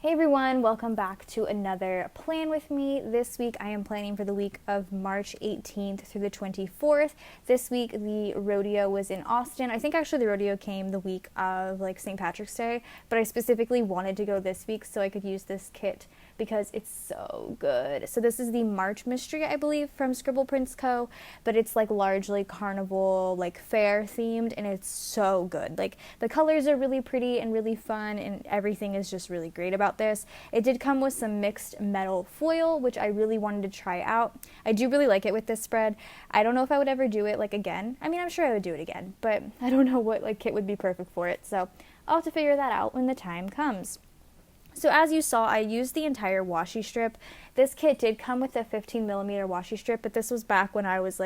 Hey everyone, welcome back to another plan with me. This week I am planning for the week of March 18th through the 24th. This week the rodeo was in Austin. I think actually the rodeo came the week of St. Patrick's Day, but I specifically wanted to go this week so I could use this kit because it's so good. So this is the March Mystery, I believe, from ScribblePrintsCo, but it's largely carnival, fair themed, and it's so good. The colors are really pretty and really fun, and everything is just really great about this. It did come with some mixed metal foil, which I really wanted to try out. I do really like it with this spread. I don't know if I would ever do it again. I mean, I'm sure I would do it again, but I don't know what kit would be perfect for it. So I'll have to figure that out when the time comes. So as you saw, I used the entire washi strip. This kit did come with a 15mm washi strip, but this was back when I was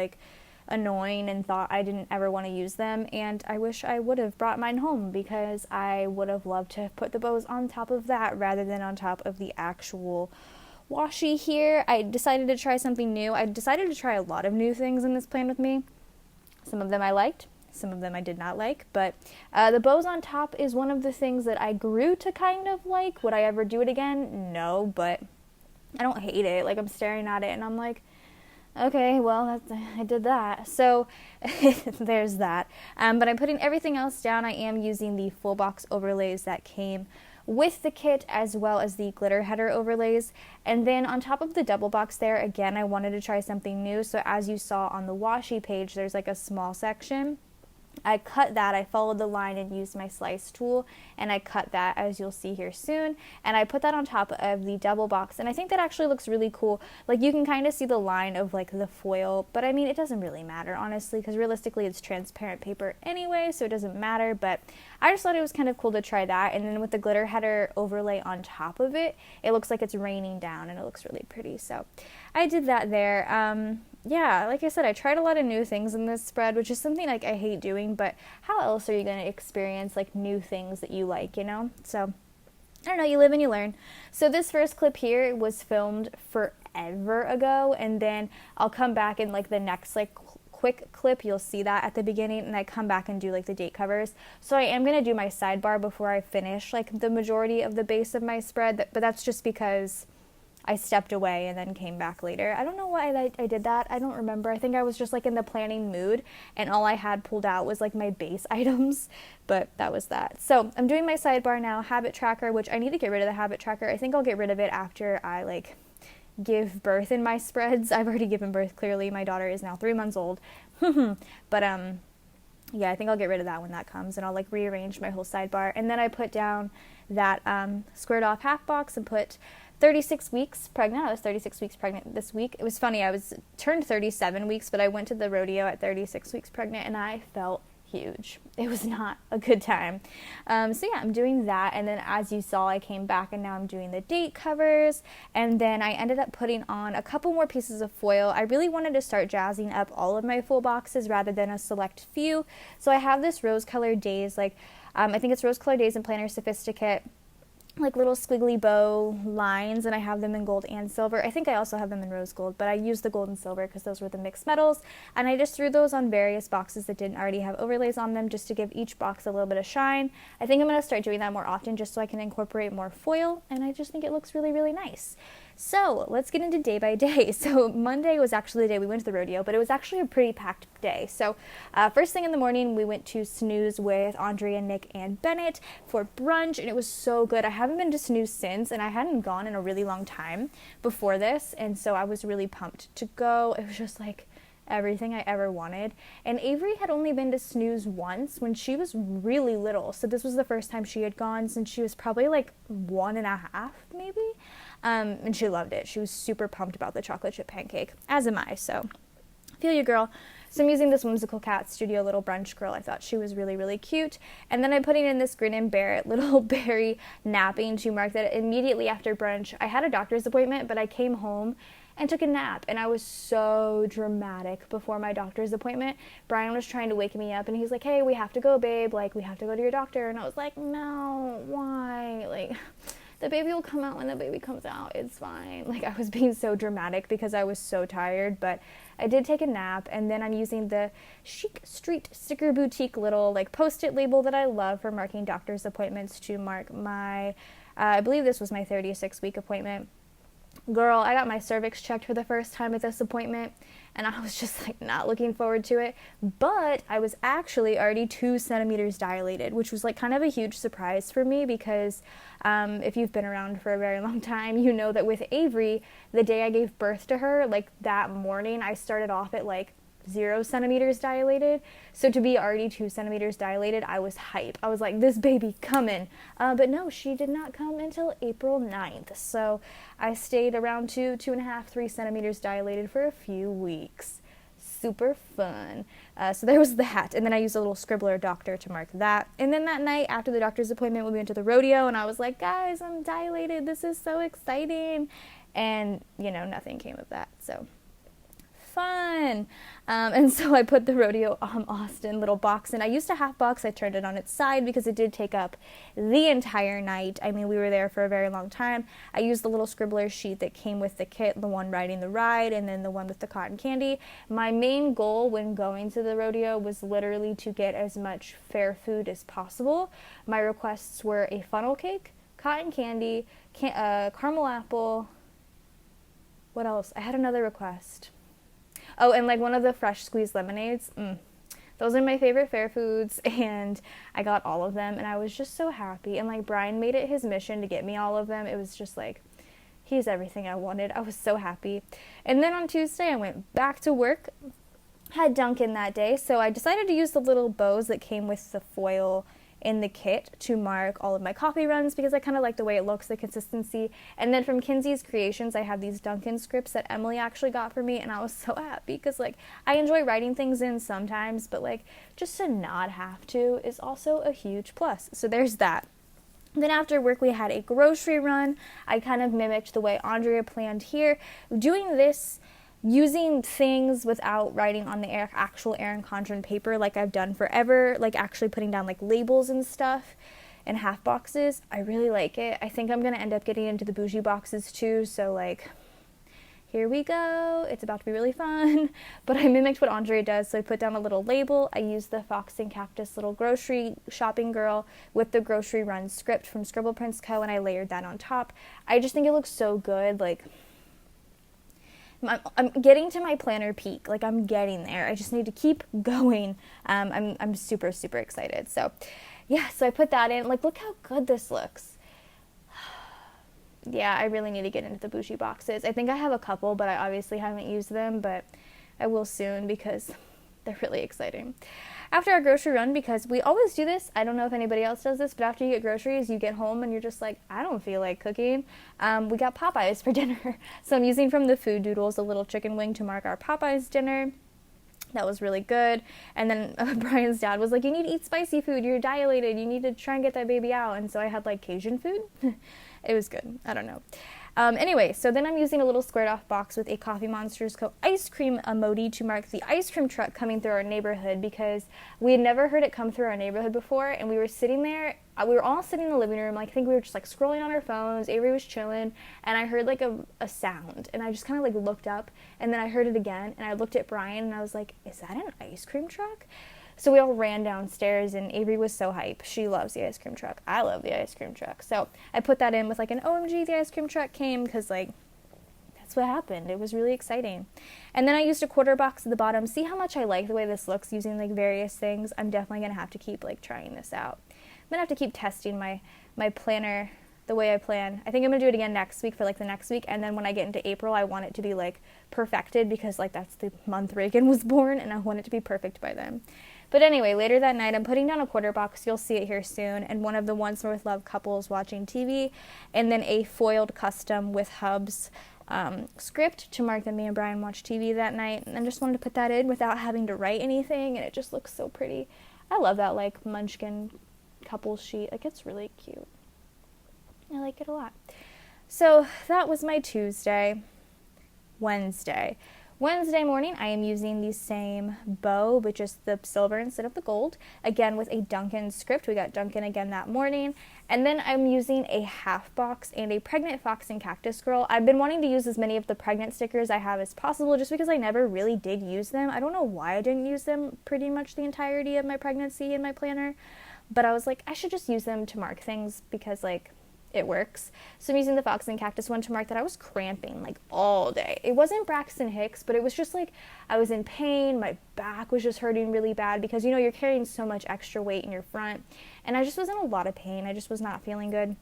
annoying and thought I didn't ever want to use them, and I wish I would have brought mine home because I would have loved to put the bows on top of that rather than on top of the actual washi here. I decided to try something new. I decided to try a lot of new things in this plan with me. Some of them I liked, some of them I did not like, but the bows on top is one of the things that I grew to kind of like. Would I ever do it again? No, but I don't hate it. I'm staring at it and I'm like, okay, well, I did that. So there's that. But I'm putting everything else down. I am using the full box overlays that came with the kit, as well as the glitter header overlays. And then on top of the double box there, again, I wanted to try something new. So as you saw on the washi page, there's a small section. I cut that, I followed the line and used my slice tool, and I cut that, as you'll see here soon, and I put that on top of the double box, and I think that actually looks really cool. You can kind of see the line of the foil, but I mean, it doesn't really matter, honestly, because realistically it's transparent paper anyway, so it doesn't matter, but I just thought it was kind of cool to try that. And then with the glitter header overlay on top of it, it looks like it's raining down, and it looks really pretty, so I did that there. Yeah, like I said, I tried a lot of new things in this spread, which is something I hate doing, but how else are you going to experience new things that you like, So, I don't know, you live and you learn. So this first clip here was filmed forever ago, and then I'll come back in the next quick clip, you'll see that at the beginning, and I come back and do the date covers. So I am going to do my sidebar before I finish the majority of the base of my spread, but that's just because I stepped away and then came back later. I don't know why I did that. I don't remember. I think I was just in the planning mood, and all I had pulled out was my base items, but that was that. So I'm doing my sidebar now, habit tracker, which I need to get rid of the habit tracker. I think I'll get rid of it after I give birth in my spreads. I've already given birth, clearly. My daughter is now 3 months old. But yeah, I think I'll get rid of that when that comes, and I'll rearrange my whole sidebar. And then I put down that squared off half box and put 36 weeks pregnant. I was 36 weeks pregnant this week. It was funny, I turned 37 weeks, but I went to the rodeo at 36 weeks pregnant, and I felt huge. It was not a good time. So yeah, I'm doing that, and then as you saw, I came back, and now I'm doing the date covers, and then I ended up putting on a couple more pieces of foil. I really wanted to start jazzing up all of my full boxes rather than a select few, so I have this rose-colored days, I think it's rose-colored days in Planner Sophisticate, little squiggly bow lines, and I have them in gold and silver. I think I also have them in rose gold, but I used the gold and silver because those were the mixed metals, and I just threw those on various boxes that didn't already have overlays on them just to give each box a little bit of shine. I think I'm going to start doing that more often just so I can incorporate more foil, and I just think it looks really, really nice. So let's get into day by day. So Monday was actually the day we went to the rodeo, but it was actually a pretty packed day. So first thing in the morning, we went to Snooze with Andrea, Nick, and Bennett for brunch, and it was so good. I haven't been to Snooze since, and I hadn't gone in a really long time before this, and so I was really pumped to go. It was just everything I ever wanted. And Avery had only been to Snooze once when she was really little, so this was the first time she had gone since she was probably 1.5 maybe. And she loved it. She was super pumped about the chocolate chip pancake, as am I, so feel you, girl. So I'm using this Whimsical Cat Studio little brunch girl. I thought she was really, really cute. And then I'm putting in this Grin and Bear It little berry napping to mark that immediately after brunch. I had a doctor's appointment, but I came home and took a nap, and I was so dramatic before my doctor's appointment. Brian was trying to wake me up, and he's like, hey, we have to go, babe. We have to go to your doctor. And I was like, no, why? The baby will come out when the baby comes out. It's fine. I was being so dramatic because I was so tired, but I did take a nap, and then I'm using the Chic Street Sticker Boutique little Post-it label that I love for marking doctor's appointments to mark my I believe this was my 36-week appointment. Girl, I got my cervix checked for the first time at this appointment, and I was just like not looking forward to it, but I was actually already 2 centimeters dilated, which was like kind of a huge surprise for me because if you've been around for a very long time, you know that with Avery, the day I gave birth to her, like that morning, I started off at like 0 centimeters dilated. So to be already 2 centimeters dilated, I was hype. I was like, this baby coming. But no, she did not come until April 9th. So I stayed around 2.5, 3 centimeters dilated for a few weeks. Super fun. So there was that. And then I used a little scribbler doctor to mark that. And then that night after the doctor's appointment, we went to the rodeo and I was like, guys, I'm dilated. This is so exciting. And, you know, nothing came of that. So fun. And so I put the Rodeo Austin little box in. I used a half box. I turned it on its side because it did take up the entire night. I mean, we were there for a very long time. I used the little scribbler sheet that came with the kit, the one riding the ride, and then the one with the cotton candy. My main goal when going to the rodeo was literally to get as much fair food as possible. My requests were a funnel cake, cotton candy, caramel apple. What else? I had another request. Oh, and like one of the fresh squeezed lemonades. Those are my favorite fair foods, and I got all of them, and I was just so happy. And like Brian made it his mission to get me all of them. It was just like, he's everything I wanted. I was so happy. And then on Tuesday, I went back to work. Had Dunkin' that day, so I decided to use the little bows that came with the foil in the kit to mark all of my coffee runs because I kind of like the way it looks, the consistency. And then from Kinsey's Creations, I have these Dunkin' scripts that Emily actually got for me, and I was so happy because like I enjoy writing things in sometimes, but like just to not have to is also a huge plus. So there's that. Then after work, we had a grocery run. I kind of mimicked the way Andrea planned here. Doing this using things without writing on the actual Erin Condren paper like I've done forever, like actually putting down like labels and stuff and half boxes, I really like it. I think I'm going to end up getting into the bougie boxes too, so like here we go. It's about to be really fun. But I mimicked what Andrea does, so I put down a little label. I used the Fox and Cactus little grocery shopping girl with the grocery run script from ScribblePrintsCo, and I layered that on top. I just think it looks so good. Like I'm getting to my planner peak. Like I'm getting there. I just need to keep going. I'm super, super excited. So yeah, so I put that in. Like, look how good this looks. Yeah, I really need to get into the bougie boxes. I think I have a couple, but I obviously haven't used them, but I will soon because they're really exciting. After our grocery run, because we always do this, I don't know if anybody else does this, but after you get groceries, you get home and you're just like, I don't feel like cooking. We got Popeyes for dinner. So I'm using from the Food Doodles a little chicken wing to mark our Popeyes dinner. That was really good. And then Brian's dad was like, you need to eat spicy food. You're dilated. You need to try and get that baby out. And so I had like Cajun food. It was good. I don't know. Anyway, so then I'm using a little squared off box with a Coffee Monsters Co. ice cream emoji to mark the ice cream truck coming through our neighborhood because we had never heard it come through our neighborhood before, and we were sitting there, we were all sitting in the living room, like I think we were just like scrolling on our phones, Avery was chilling, and I heard like a sound, and I just kind of like looked up, and then I heard it again, and I looked at Brian, and I was like, is that an ice cream truck? So we all ran downstairs, and Avery was so hype. She loves the ice cream truck. I love the ice cream truck. So I put that in with like an OMG, the ice cream truck came, because like that's what happened. It was really exciting. And then I used a quarter box at the bottom. See how much I like the way this looks using like various things. I'm definitely going to have to keep like trying this out. I'm going to have to keep testing my planner the way I plan. I think I'm going to do it again next week for like the next week. And then when I get into April, I want it to be like perfected because like that's the month Reagan was born and I want it to be perfect by then. But anyway, later that night, I'm putting down a quarter box. You'll see it here soon. And one of the Once More with Love couples watching TV. And then a foiled custom with Hubs script to mark that me and Brian watched TV that night. And I just wanted to put that in without having to write anything. And it just looks so pretty. I love that like Munchkin couple sheet. Like it's really cute. I like it a lot. So that was my Tuesday. Wednesday morning, I am using the same bow, but just the silver instead of the gold. Again, with a Dunkin' script. We got Dunkin' again that morning. And then I'm using a half box and a pregnant fox and cactus girl. I've been wanting to use as many of the pregnant stickers I have as possible just because I never really did use them. I don't know why I didn't use them pretty much the entirety of my pregnancy in my planner. But I was like, I should just use them to mark things because, like, it works. So I'm using the Fox and Cactus one to mark that I was cramping like all day. It wasn't Braxton Hicks, but it was just like I was in pain. My back was just hurting really bad because, you know, you're carrying so much extra weight in your front. And I just was in a lot of pain. I just was not feeling good.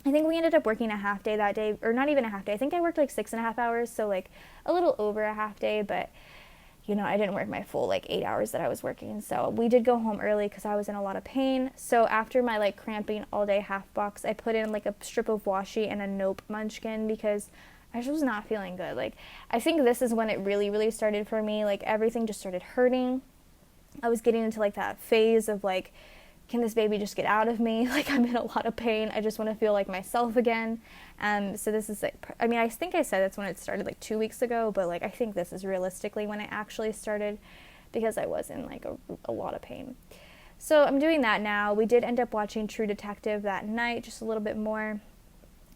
I think we ended up working a half day that day, or not even a half day. I think I worked like 6.5 hours, so like a little over a half day, but you know, I didn't work my full like 8 hours that I was working. So we did go home early because I was in a lot of pain. So after my like cramping all day half box, I put in like a strip of washi and a Nope munchkin because I just was not feeling good. Like, I think this is when it really, really started for me. Like, everything just started hurting. I was getting into like that phase of like, can this baby just get out of me? Like, I'm in a lot of pain. I just want to feel like myself again. So this is like, I mean, I think I said that's when it started like 2 weeks ago, but like, I think this is realistically when it actually started because I was in like a lot of pain. So I'm doing that now. We did end up watching True Detective that night, just a little bit more.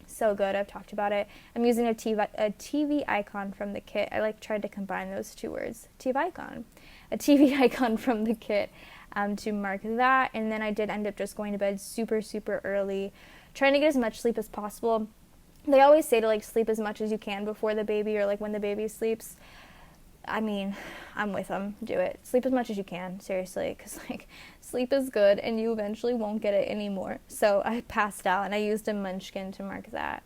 So good. I've talked about it. I'm using a TV icon from the kit. I like tried to combine those two words. TV icon. A TV icon from the kit. To mark that, and then I did end up just going to bed super, super early, trying to get as much sleep as possible. They always say to like sleep as much as you can before the baby or like when the baby sleeps. I mean, I'm with them. Do it. Sleep as much as you can, seriously, because like sleep is good and you eventually won't get it anymore. So I passed out and I used a munchkin to mark that.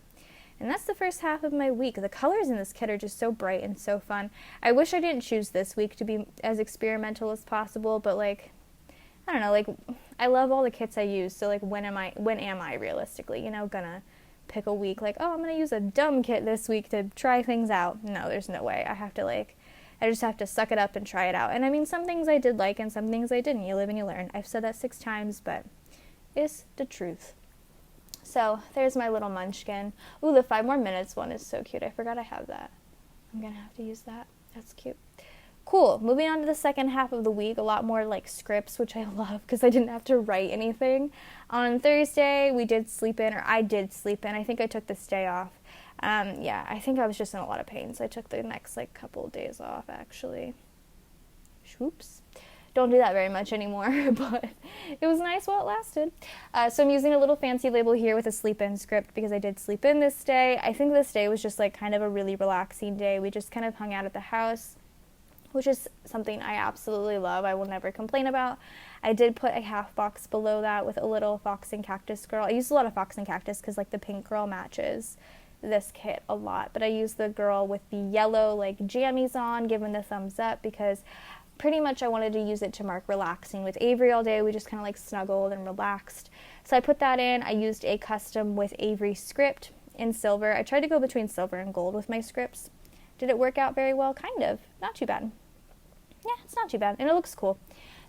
And that's the first half of my week. The colors in this kit are just so bright and so fun. I wish I didn't choose this week to be as experimental as possible, but like, I don't know, like, I love all the kits I use, so, like, when am I realistically, you know, gonna pick a week, like, oh, I'm gonna use a dumb kit this week to try things out? No, there's no way. I just have to suck it up and try it out. And I mean, some things I did like and some things I didn't. You live and you learn. I've said that 6 times, but it's the truth. So, there's my little munchkin. Ooh, the 5 more minutes one is so cute. I forgot I have that. I'm gonna have to use that. That's cute. Cool. Moving on to the second half of the week, a lot more like scripts, which I love because I didn't have to write anything. On Thursday, I did sleep in. I think I took this day off. Yeah, I think I was just in a lot of pain, so I took the next like couple of days off actually. Oops. Don't do that very much anymore, but it was nice while it lasted. So I'm using a little fancy label here with a sleep in script because I did sleep in this day. I think this day was just like kind of a really relaxing day. We just kind of hung out at the house, which is something I absolutely love. I will never complain about. I did put a half box below that with a little Fox and Cactus girl. I used a lot of Fox and Cactus because like the pink girl matches this kit a lot, but I used the girl with the yellow like jammies on, giving the thumbs up because pretty much I wanted to use it to mark relaxing with Avery all day. We just kind of like snuggled and relaxed. So I put that in. I used a custom with Avery script in silver. I tried to go between silver and gold with my scripts. Did it work out very well? Kind of. Not too bad. Yeah, it's not too bad, and it looks cool.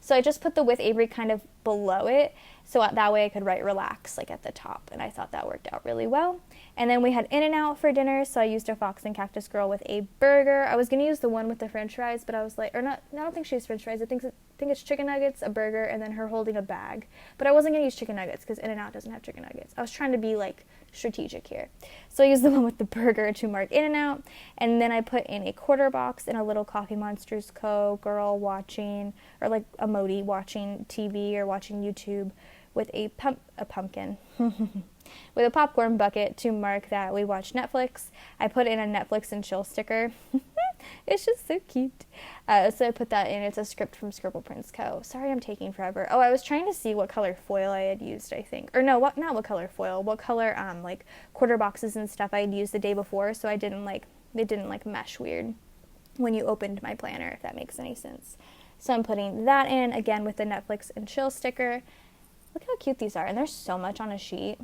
So I just put the with Avery kind of below it, so that way I could write relax like at the top, and I thought that worked out really well. And then we had In-N-Out for dinner, so I used a Fox and Cactus girl with a burger. I was going to use the one with the french fries, but I was like, or not, I don't think she has french fries. I think it's chicken nuggets, a burger, and then her holding a bag. But I wasn't going to use chicken nuggets because In-N-Out doesn't have chicken nuggets. I was trying to be like strategic here. So I used the one with the burger to mark In-N-Out, and then I put in a quarter box and a little Coffee Monsters Co. girl watching, or like a Modi watching TV or watching YouTube with a pumpkin. With a popcorn bucket to mark that we watched Netflix. I put in a Netflix and chill sticker. It's just so cute. So I put that in. It's a script from ScribblePrintsCo. Sorry I'm taking forever. Oh, I was trying to see what color foil I had used, I think. Or no, not what color foil. What color, like, quarter boxes and stuff I had used the day before, so it didn't mesh weird when you opened my planner, if that makes any sense. So I'm putting that in, again, with the Netflix and chill sticker. Look how cute these are. And there's so much on a sheet.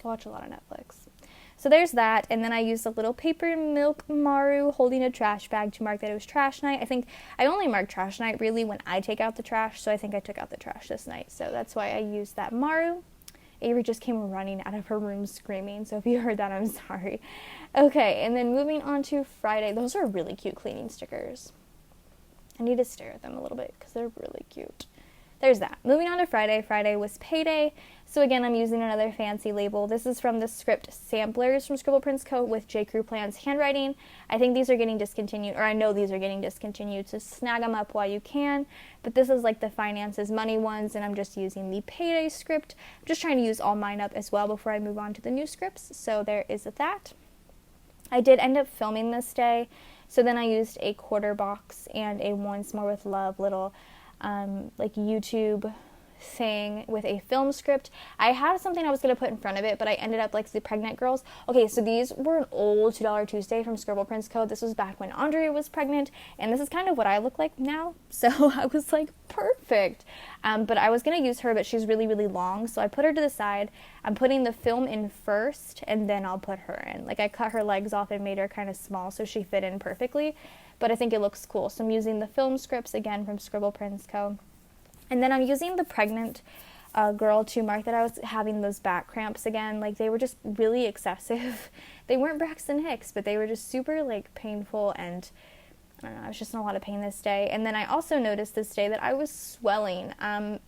I watch a lot of Netflix. So there's that, and then I used a little paper milk Maru holding a trash bag to mark that it was trash night. I think I only mark trash night really when I take out the trash, so I think I took out the trash this night. So that's why I used that Maru. Avery just came running out of her room screaming, so if you heard that, I'm sorry. Okay, and then moving on to Friday. Those are really cute cleaning stickers. I need to stare at them a little bit because they're really cute. There's that. Moving on to Friday. Friday was payday. So again, I'm using another fancy label. This is from the script samplers from ScribblePrintsCo with J. Crew Plan's handwriting. I think these are getting discontinued, or I know these are getting discontinued, so snag them up while you can. But this is like the finances money ones, and I'm just using the payday script. I'm just trying to use all mine up as well before I move on to the new scripts. So there is that. I did end up filming this day, so then I used a quarter box and a Once More with Love little like YouTube thing with a film script. I had something I was going to put in front of it, but I ended up like the pregnant girls. Okay, so these were an old $2 Tuesday from ScribblePrintsCo. This was back when Andrea was pregnant, and this is kind of what I look like now. So I was like, perfect. But I was going to use her, but she's really, really long, so I put her to the side. I'm putting the film in first, and then I'll put her in. Like, I cut her legs off and made her kind of small so she fit in perfectly, but I think it looks cool. So I'm using the film scripts again from ScribblePrintsCo. And then I'm using the pregnant girl to mark that I was having those back cramps again. Like, they were just really excessive. They weren't Braxton Hicks, but they were just super, like, painful, and I don't know, I was just in a lot of pain this day. And then I also noticed this day that I was swelling.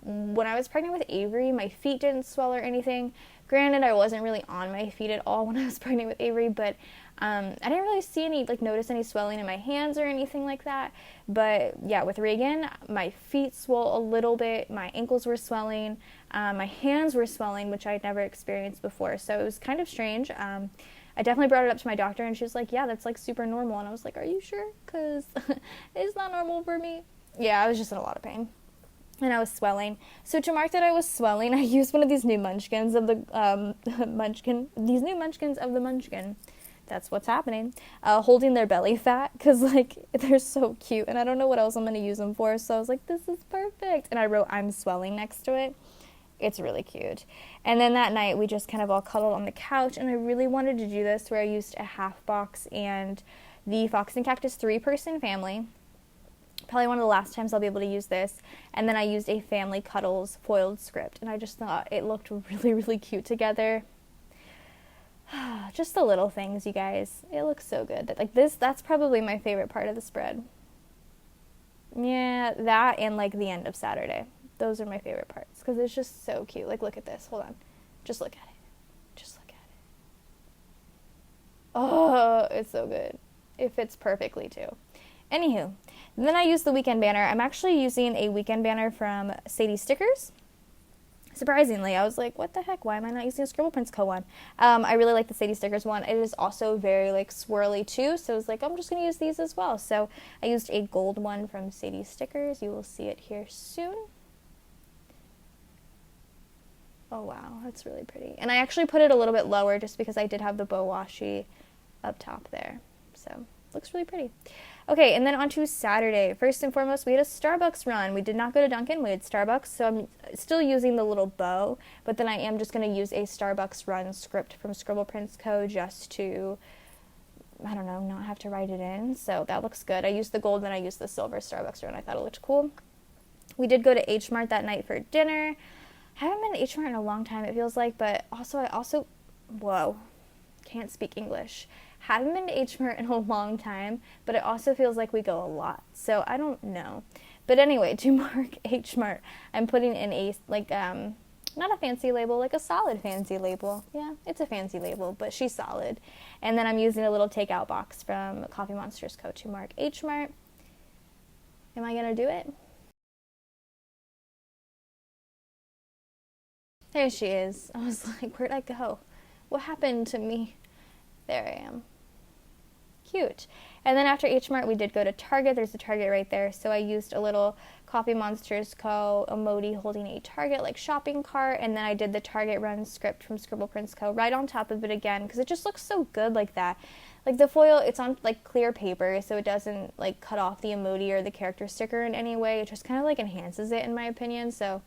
When I was pregnant with Avery, my feet didn't swell or anything. Granted, I wasn't really on my feet at all when I was pregnant with Avery, but I didn't really see any, like, notice any swelling in my hands or anything like that. But yeah, with Reagan, my feet swole a little bit, my ankles were swelling, my hands were swelling, which I'd never experienced before. So it was kind of strange. I definitely brought it up to my doctor, and she was like, yeah, that's like super normal. And I was like, are you sure? Because it's not normal for me. Yeah, I was just in a lot of pain. And I was swelling. So to mark that I was swelling, I used one of these new munchkins of the munchkin. That's what's happening. Holding their belly fat, because, like, they're so cute, and I don't know what else I'm going to use them for, so I was like, this is perfect. And I wrote, I'm swelling next to it. It's really cute. And then that night, we just kind of all cuddled on the couch, and I really wanted to do this where I used a half box and the Fox and Cactus 3-person family. Probably one of the last times I'll be able to use this. And then I used a Family Cuddles foiled script, and I just thought it looked really, really cute together. Just the little things, you guys. It looks so good. Like, that's probably my favorite part of the spread. Yeah, that and, like, the end of Saturday. Those are my favorite parts, because it's just so cute. Like, look at this. Hold on. Just look at it. Just look at it. Oh, it's so good. It fits perfectly, too. Anywho, then I used the weekend banner. I'm actually using a weekend banner from Sadie Stickers. Surprisingly, I was like, what the heck? Why am I not using a ScribblePrintsCo one? I really like the Sadie Stickers one. It is also very, like, swirly, too. So I was like, I'm just going to use these as well. So I used a gold one from Sadie Stickers. You will see it here soon. Oh, wow. That's really pretty. And I actually put it a little bit lower just because I did have the bow washi up top there. So looks really pretty. Okay, and then on to Saturday. First and foremost, we had a Starbucks run. We did not go to Dunkin', we had Starbucks, so I'm still using the little bow, but then I am just going to use a Starbucks run script from ScribblePrintsCo just to, I don't know, not have to write it in, so that looks good. I used the gold, then I used the silver Starbucks run. I thought it looked cool. We did go to H Mart that night for dinner. I haven't been to H Mart in a long time, it feels like, but whoa, can't speak English. Haven't been to H Mart in a long time, but it also feels like we go a lot, so I don't know. But anyway, to mark H Mart, I'm putting in a, like, not a fancy label, like a solid fancy label. Yeah, it's a fancy label, but she's solid. And then I'm using a little takeout box from Coffee Monsters Co. to mark H Mart. Am I going to do it? There she is. I was like, where'd I go? What happened to me? There I am. Cute. And then after H Mart, we did go to Target. There's a Target right there. So I used a little Coffee Monsters Co. emoji holding a Target, like, shopping cart. And then I did the Target run script from ScribblePrintsCo right on top of it again, because it just looks so good like that. Like, the foil, it's on, like, clear paper, so it doesn't, like, cut off the emoji or the character sticker in any way. It just kind of, like, enhances it, in my opinion. So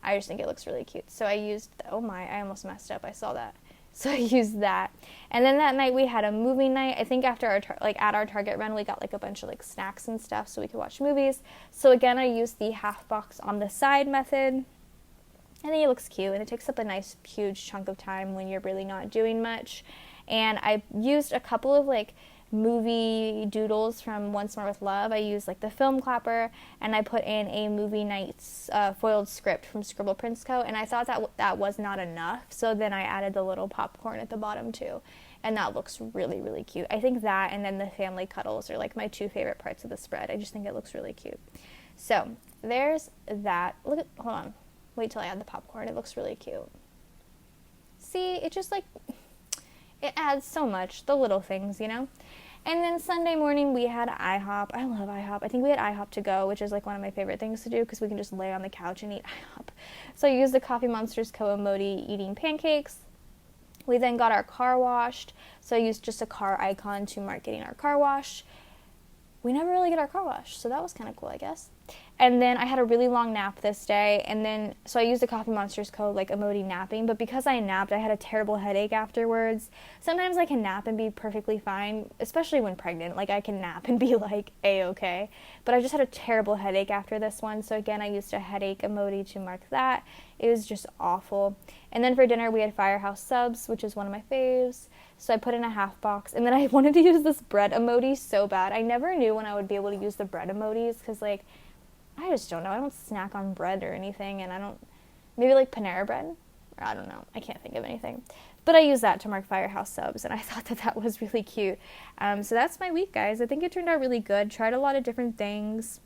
I just think it looks really cute. So I used, oh my, I almost messed up. I saw that. So I used that. And then that night we had a movie night. I think after our, at our Target run, we got, like, a bunch of, like, snacks and stuff so we could watch movies. So again, I used the half box on the side method. And then it looks cute, and it takes up a nice, huge chunk of time when you're really not doing much. And I used a couple of, like, movie doodles from Once More with Love. I used like the film clapper, and I put in a movie nights foiled script from ScribblePrintsCo, and I thought that was not enough, so then I added the little popcorn at the bottom too, and that looks really, really cute. I think that and then the family cuddles are like my two favorite parts of the spread. I just think it looks really cute. So there's that. Hold on, wait till I add the popcorn. It looks really cute. See, it just like, it adds so much, the little things, you know? And then Sunday morning we had IHOP. I love IHOP. I think we had IHOP to go, which is like one of my favorite things to do because we can just lay on the couch and eat IHOP. So I used the Coffee Monsters Co. emoji eating pancakes. We then got our car washed. So I used just a car icon to mark getting our car washed. We never really get our car washed, so that was kind of cool, I guess. And then I had a really long nap this day, and then, so I used the Coffee Monsters Co. like emoji napping, but because I napped, I had a terrible headache afterwards. Sometimes I can nap and be perfectly fine, especially when pregnant. Like, I can nap and be like, A-okay. But I just had a terrible headache after this one, so again, I used a headache emoji to mark that. It was just awful. And then for dinner, we had Firehouse subs, which is one of my faves. So I put in a half box, and then I wanted to use this bread emoji so bad. I never knew when I would be able to use the bread emojis, because, like, I just don't know. I don't snack on bread or anything, and I don't, maybe like Panera bread? Or I don't know. I can't think of anything. But I used that to mark Firehouse subs, and I thought that was really cute. So that's my week, guys. I think it turned out really good. Tried a lot of different things.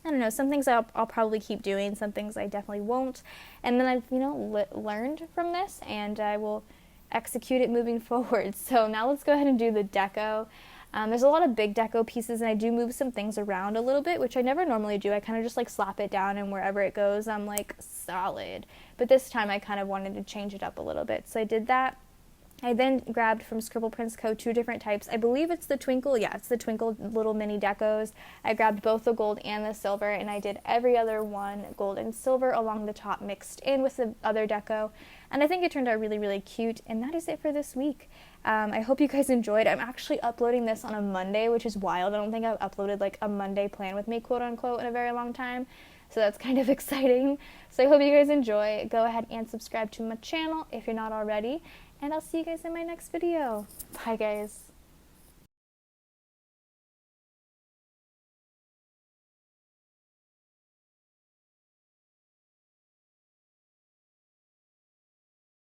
I don't know, some things I'll probably keep doing, some things I definitely won't. And then I've, learned from this, and I will execute it moving forward. So now let's go ahead and do the deco. There's a lot of big deco pieces, and I do move some things around a little bit, which I never normally do. I kind of just like slap it down, and wherever it goes, I'm like solid. But this time I kind of wanted to change it up a little bit, so I did that. I then grabbed from ScribblePrintsCo 2 different types. I believe it's the Twinkle. Yeah, it's the Twinkle little mini decos. I grabbed both the gold and the silver, and I did every other one gold and silver along the top mixed in with the other deco. And I think it turned out really, really cute. And that is it for this week. I hope you guys enjoyed. I'm actually uploading this on a Monday, which is wild. I don't think I've uploaded like a Monday plan with me, quote unquote, in a very long time. So that's kind of exciting. So I hope you guys enjoy. Go ahead and subscribe to my channel if you're not already. And I'll see you guys in my next video. Bye, guys.